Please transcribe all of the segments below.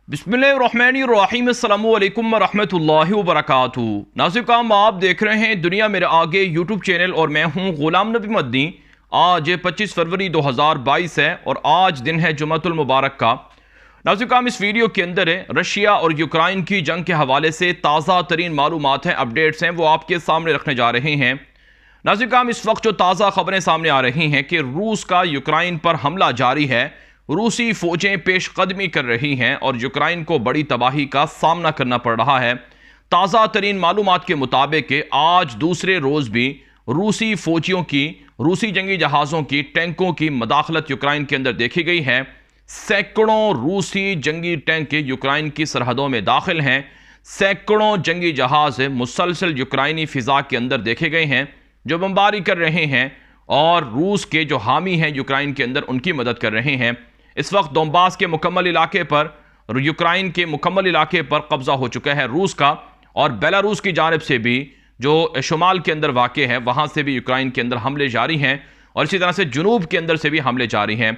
बिस्मिल्लाहिर्रहमानिर्रहीम अस्सलामु अलैकुम वरहमतुल्लाहि वबरकातुहू। नाज़रीन, आप देख रहे हैं दुनिया मेरे आगे यूट्यूब चैनल और मैं हूं गुलाम नबी मदनी। आज 25 फरवरी 2022 है और आज दिन है जुम्मतुल मुबारक का। नाज़रीन, इस वीडियो के अंदर रशिया और यूक्रेन की जंग के हवाले से ताज़ा तरीन मालूमात हैं, अपडेट्स हैं, वो आपके सामने रखने जा रहे हैं। नाज़रीन, इस वक्त जो ताज़ा खबरें सामने आ रही हैं कि रूस का यूक्रेन पर हमला जारी है, रूसी फौजें पेशकदमी कर रही हैं और यूक्रेन को बड़ी तबाही का सामना करना पड़ रहा है। ताज़ा तरीन मालूमात के मुताबिक आज दूसरे रोज़ भी रूसी फौजियों की, रूसी जंगी जहाज़ों की, टैंकों की मदाखलत यूक्रेन के अंदर देखी गई है। सैकड़ों रूसी जंगी टैंक यूक्रेन की सरहदों में दाखिल हैं। सैकड़ों जंगी जहाज़ मुसलसल यूक्रेनी फ़िज़ा के अंदर देखे गए हैं जो बमबारी कर रहे हैं और रूस के जो हामी हैं यूक्रेन के अंदर उनकी मदद कर रहे हैं। इस वक्त दोनबास के मुकम्मल इलाके पर, यूक्रेन के मुकम्मल इलाके पर कब्जा हो चुका है रूस का, और बेलारूस की जानिब से भी जो शुमाल के अंदर वाक़ है वहाँ से भी यूक्रेन के अंदर हमले जारी हैं और इसी तरह से जुनूब के अंदर से भी हमले जारी हैं।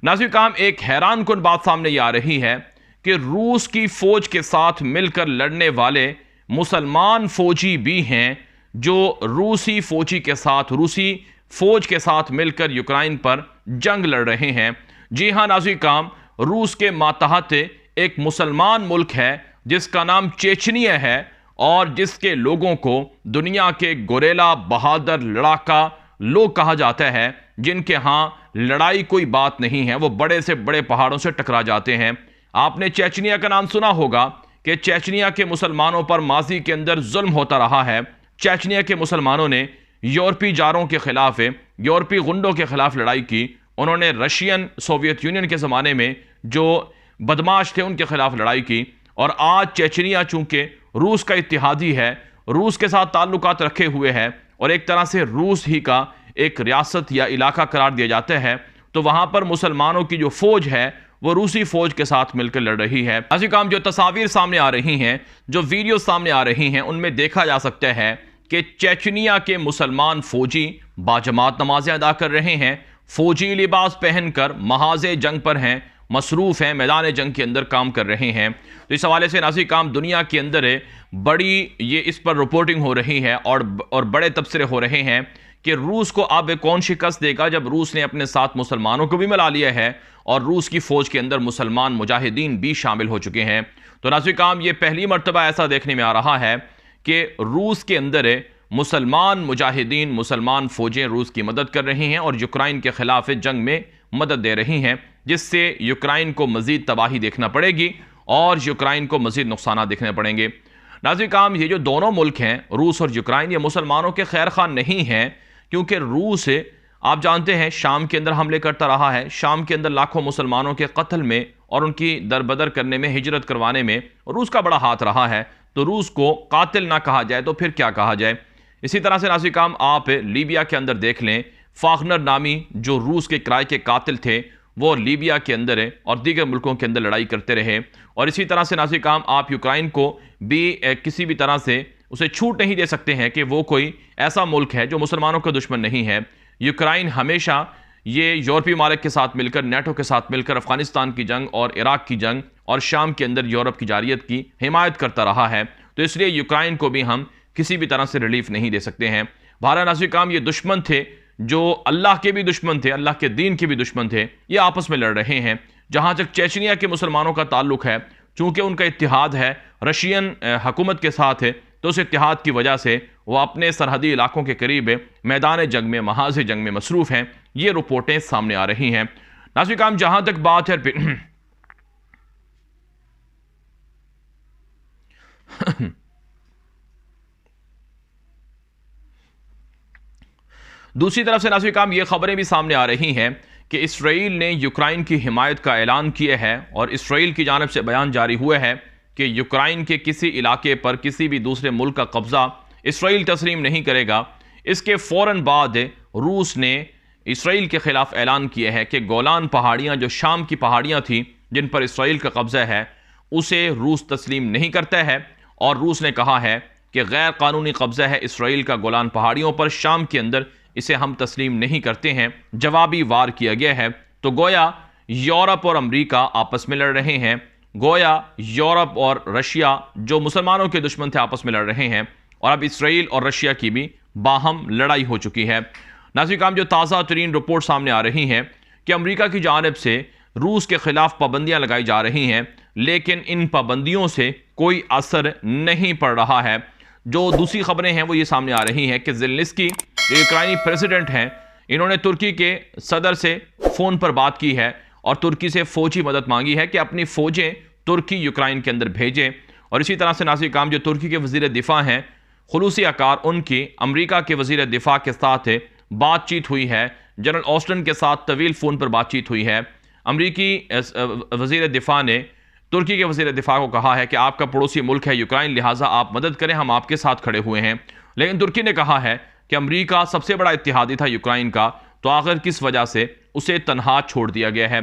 नाज़रीन, एक हैरान कुन बात सामने आ रही है कि रूस की फ़ौज के साथ मिलकर लड़ने वाले मुसलमान फ़ौजी भी हैं जो रूसी फ़ौजी के साथ, रूसी फ़ौज के साथ मिलकर यूक्रेन पर जंग लड़ रहे हैं। जी हाँ नाज़रीन, रूस के मातहत एक मुसलमान मुल्क है जिसका नाम चेचनिया है और जिसके लोगों को दुनिया के गोरेला, बहादुर, लड़ाका लोग कहा जाता है, जिनके यहाँ लड़ाई कोई बात नहीं है, वो बड़े से बड़े पहाड़ों से टकरा जाते हैं। आपने चेचनिया का नाम सुना होगा कि चेचनिया के मुसलमानों पर माजी के अंदर जुल्म होता रहा है। चेचनिया के मुसलमानों ने यूरोपी जारों के खिलाफ, यूरोपी गुंडों के खिलाफ लड़ाई की। उन्होंने रशियन, सोवियत यूनियन के ज़माने में जो बदमाश थे उनके खिलाफ लड़ाई की। और आज चेचनिया चूंकि रूस का इत्तेहादी है, रूस के साथ ताल्लुकात रखे हुए है और एक तरह से रूस ही का एक रियासत या इलाका करार दिया जाता है, तो वहाँ पर मुसलमानों की जो फ़ौज है वो रूसी फ़ौज के साथ मिलकर लड़ रही है। ऐसी काम जो तस्वीर सामने आ रही हैं, जो वीडियो सामने आ रही हैं, उनमें देखा जा सकता है कि चेचनिया के मुसलमान फ़ौजी बाजमात नमाजें अदा कर रहे हैं, फौजी लिबास पहनकर महाज़े जंग पर हैं, मसरूफ़ हैं, मैदान जंग के अंदर काम कर रहे हैं। तो इस हवाले से नाज़रीन काम दुनिया के अंदर बड़ी ये इस पर रिपोर्टिंग हो रही है और बड़े तबसरे हो रहे हैं कि रूस को अब कौन शिकस्त देगा, जब रूस ने अपने साथ मुसलमानों को भी मिला लिया है और रूस की फ़ौज के अंदर मुसलमान मुजाहिदीन भी शामिल हो चुके हैं। तो नाज़रीन काम ये पहली मरतबा ऐसा देखने में आ रहा है कि रूस के अंदर मुसलमान मुजाहिदीन, मुसलमान फ़ौजें रूस की मदद कर रही हैं और यूक्रेन के ख़िलाफ़ जंग में मदद दे रही हैं, जिससे यूक्रेन को मज़ीद तबाही देखना पड़ेगी और यूक्रेन को मज़ीद नुकसान देखने पड़ेंगे। नाज़रीन काम ये जो दोनों मुल्क हैं, रूस और यूक्रेन, ये मुसलमानों के खैर खां नहीं हैं, क्योंकि रूस आप जानते हैं शाम के अंदर हमले करता रहा है। शाम के अंदर लाखों मुसलमानों के कत्ल में और उनकी दरबदर करने में, हिजरत करवाने में रूस का बड़ा हाथ रहा है। तो रूस को कातिल ना कहा जाए तो फिर क्या कहा जाए। इसी तरह से नाज़रीन काम आप लीबिया के अंदर देख लें, फागनर नामी जो रूस के किराए के कातिल थे वो लीबिया के अंदर है और दीगर मुल्कों के अंदर लड़ाई करते रहे। और इसी तरह से नाज़रीन काम आप यूक्रेन को भी किसी भी तरह से उसे छूट नहीं दे सकते हैं कि वो कोई ऐसा मुल्क है जो मुसलमानों का दुश्मन नहीं है। यूक्रेन हमेशा ये यूरोपीय मालिक के साथ मिलकर, नेटो के साथ मिलकर अफगानिस्तान की जंग और इराक की जंग और शाम के अंदर यूरोप की जारियत की हिमायत करता रहा है। तो इसलिए यूक्रेन को भी हम किसी भी तरह से रिलीफ नहीं दे सकते हैं। भारत नाज़रीन काम ये दुश्मन थे जो अल्लाह के भी दुश्मन थे, अल्लाह के दीन के भी दुश्मन थे, ये आपस में लड़ रहे हैं। जहाँ तक चेचनिया के मुसलमानों का ताल्लुक है, चूँकि उनका इत्तेहाद है रशियन हुकूमत के साथ है, तो उस इत्तेहाद की वजह से वो अपने सरहदी इलाकों के करीब मैदान जंग में, महाज़ जंग में मसरूफ़ हैं। ये रिपोर्टें सामने आ रही हैं। नाज़रीन काम जहाँ तक बात है दूसरी तरफ से नाज़रीन काम ये खबरें भी सामने आ रही हैं कि इसराइल ने यूक्रेन की हिमायत का ऐलान किया है और इसराइल की जानिब से बयान जारी हुआ है कि यूक्रेन के किसी इलाके पर किसी भी दूसरे मुल्क का कब्ज़ा इसराइल तस्लीम नहीं करेगा। इसके फ़ौरन बाद रूस ने इसराइल के ख़िलाफ़ ऐलान किया है कि गोलान पहाड़ियाँ, जो शाम की पहाड़ियाँ थीं जिन पर इसराइल का कब्ज़ा है, उसे रूस तस्लीम नहीं करता है। और रूस ने कहा है कि गैर कानूनी कब्ज़ा है इसराइल का गोलान पहाड़ियों पर, शाम के अंदर इसे हम तस्लीम नहीं करते हैं। जवाबी वार किया गया है। तो गोया यूरोप और अमेरिका आपस में लड़ रहे हैं गोया यूरोप और रशिया जो मुसलमानों के दुश्मन थे आपस में लड़ रहे हैं, और अब इसराइल और रशिया की भी बाहम लड़ाई हो चुकी है। नाज़रीन काम जो ताज़ा तरीन रिपोर्ट सामने आ रही हैं कि अमेरिका की जानिब से रूस के खिलाफ पाबंदियां लगाई जा रही हैं, लेकिन इन पाबंदियों से कोई असर नहीं पड़ रहा है। जो दूसरी खबरें हैं वो ये सामने आ रही हैं कि ज़ेलेंस्की यूक्रेनी प्रेसिडेंट हैं, इन्होंने तुर्की के सदर से फ़ोन पर बात की है और तुर्की से फ़ौजी मदद मांगी है कि अपनी फ़ौजें तुर्की यूक्रेन के अंदर भेजें। और इसी तरह से नाज़रीन काम जो तुर्की के वज़ीर दिफ़ा हैं खुलूसी अकार, उनकी अमेरिका के वज़ीर दिफ़ा के साथ बातचीत हुई है। जनरल ऑस्टिन के साथ तवील फ़ोन पर बातचीत हुई है। अमेरिकी वज़ीर दिफ़ा ने तुर्की के वज़ीर दिफ़ा को कहा है कि आपका पड़ोसी मुल्क है यूक्रेन, लिहाजा आप मदद करें, हम आपके साथ खड़े हुए हैं। लेकिन तुर्की ने कहा है कि अमेरिका सबसे बड़ा इत्तेहादी था यूक्रेन का, तो आखिर किस वजह से उसे तनहा छोड़ दिया गया है।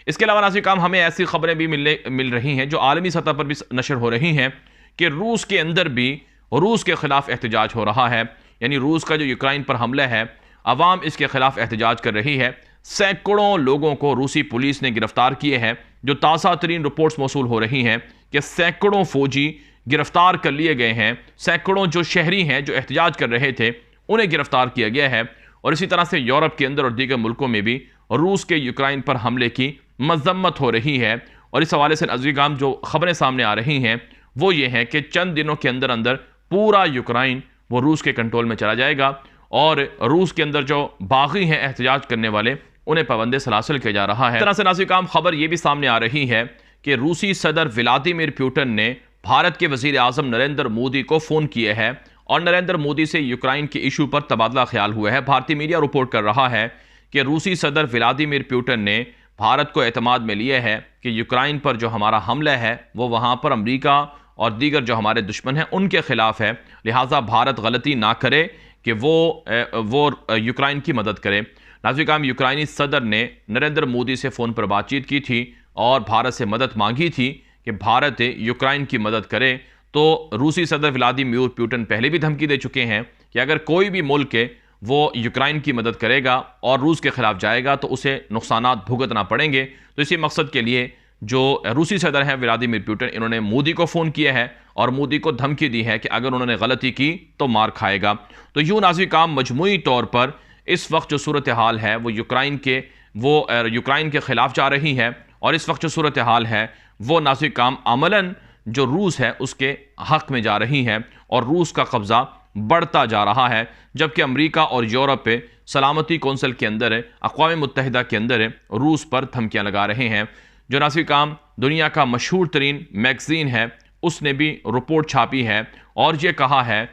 इसके अलावा नाज़रीन काम हमें ऐसी खबरें भी मिल रही हैं जो आलमी सतह पर भी नशर हो रही हैं कि रूस के अंदर भी रूस के खिलाफ एहतजाज हो रहा है। यानी रूस का जो यूक्रेन पर हमला है, अवाम इसके खिलाफ एहतजाज कर रही है। सैकड़ों लोगों को रूसी पुलिस ने गिरफ्तार किए हैं। जो ताज़ा तरीन रिपोर्ट्स मौसूल हो रही हैं कि सैकड़ों फौजी गिरफ्तार कर लिए गए हैं, सैकड़ों जो शहरी हैं जो एहतजाज कर रहे थे उन्हें गिरफ्तार किया गया है। और इसी तरह से यूरोप के अंदर और दीगर मुल्कों में भी रूस के यूक्रेन पर हमले की मजम्मत हो रही है। और इस हवाले से नाज़रीन जो खबरें सामने आ रही हैं वो ये हैं कि चंद दिनों के अंदर अंदर पूरा यूक्रेन वो रूस के कंट्रोल में चला जाएगा और रूस के अंदर जो बागी हैं एहतजाज करने वाले उन्हें पाबंदी सलासिल किया जा रहा है। इस तरह से नाज़रीन काम खबर ये भी सामने आ रही है कि रूसी सदर व्लादिमीर पुतिन ने भारत के वज़ीर आज़म नरेंद्र मोदी को फ़ोन किया है और नरेंद्र मोदी से यूक्रेन के इशू पर तबादला ख्याल हुआ है। भारतीय मीडिया रिपोर्ट कर रहा है कि रूसी सदर व्लादिमीर पुतिन ने भारत को एतमाद में लिया है कि यूक्रेन पर जो हमारा हमला है वो वहाँ पर अमेरिका और दीगर जो हमारे दुश्मन हैं उनके खिलाफ है, लिहाजा भारत गलती ना करे कि वो यूक्रेन की मदद करे। नाज़रीन काम यूक्रेनी सदर ने नरेंद्र मोदी से फ़ोन पर बातचीत की थी और भारत से मदद मांगी थी कि भारत यूक्रेन की मदद करे। तो रूसी सदर व्लादिमीर पुतिन पहले भी धमकी दे चुके हैं कि अगर कोई भी मुल्क वो यूक्रेन की मदद करेगा और रूस के खिलाफ जाएगा तो उसे नुकसानात भुगतना पड़ेंगे। तो इसी मकसद के लिए जो रूसी सदर हैं व्लादिमीर पुतिन, इन्होंने मोदी को फ़ोन किया है और मोदी को धमकी दी है कि अगर उन्होंने गलती की तो मार खाएगा। तो यूँ नाज़रीन काम मजमूई तौर पर इस वक्त जो सूरत हाल है वो यूक्रेन के ख़िलाफ़ जा रही है और इस वक्त जो सूरत हाल है वो नाज़रीन काम अमलन जो रूस है उसके हक़ में जा रही है और रूस का कब्ज़ा बढ़ता जा रहा है। जबकि अमेरिका और यूरोप पे सलामती कौंसिल के अंदर अक़वाम मुत्तहिदा के अंदर रूस पर धमकियाँ लगा रहे हैं। जो नाज़रीन काम दुनिया का मशहूर तरीन मैगज़ीन है उसने भी रिपोर्ट छापी है और ये कहा है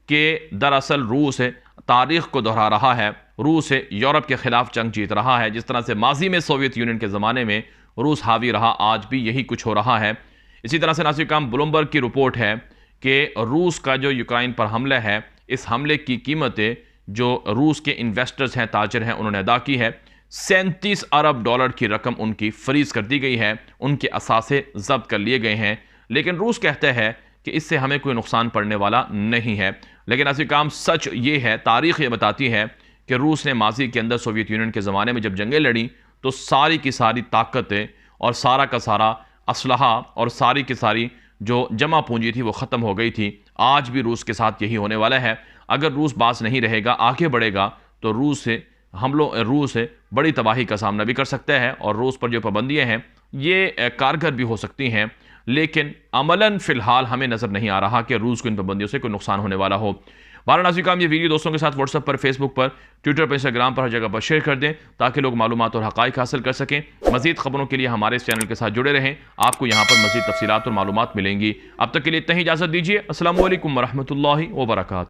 कि दरअसल रूस तारीख़ को दोहरा रहा है, रूस यूरोप के ख़िलाफ़ जंग जीत रहा है। जिस तरह से माजी में सोवियत यूनियन के ज़माने में रूस हावी रहा, आज भी यही कुछ हो रहा है। इसी तरह से नाज़रीन काम ब्लूमबर्ग की रिपोर्ट है कि रूस का जो यूक्रेन पर हमला है, इस हमले की कीमतें जो रूस के इन्वेस्टर्स हैं, ताजर हैं, उन्होंने अदा की है। 37 अरब डॉलर की रकम उनकी फ्रीज कर दी गई है, उनके असासे जब्त कर लिए गए हैं। लेकिन रूस कहता है कि इससे हमें कोई नुकसान पड़ने वाला नहीं है। लेकिन नाज़रीन काम सच ये है, तारीख़ ये बताती है कि रूस ने माजी के अंदर सोवियत यूनियन के ज़माने में जब जंगें लड़ी तो सारी की सारी ताकतें और सारा का सारा असलहा और सारी की सारी जो जमा पूंजी थी वो ख़त्म हो गई थी। आज भी रूस के साथ यही होने वाला है। अगर रूस बाज नहीं रहेगा, आगे बढ़ेगा, तो रूस से बड़ी तबाही का सामना भी कर सकता है और रूस पर जो पाबंदियाँ हैं ये कारगर भी हो सकती हैं। लेकिन अमलन फ़िलहाल हमें नज़र नहीं आ रहा कि रूस को इन पाबंदियों से कोई नुकसान होने वाला हो। बारह नाज़रीन काम ये वीडियो दोस्तों के साथ व्हाट्सएप पर, फेसबुक पर, ट्विटर पर, इंस्टाग्राम पर, हर जगह पर शेयर कर दें ताकि लोग मालूमात और हक़ाइक़ हासिल कर सकें। मज़ीद ख़बरों के लिए हमारे इस चैनल के साथ जुड़े रहें, आपको यहाँ पर मज़ीद तफ़सीलात और मालूमात मिलेंगी। अब तक के लिए इतना ही इजाज़त दीजिए। अस्सलामु अलैकुम वरहमतुल्लाहि वबरकातुहू।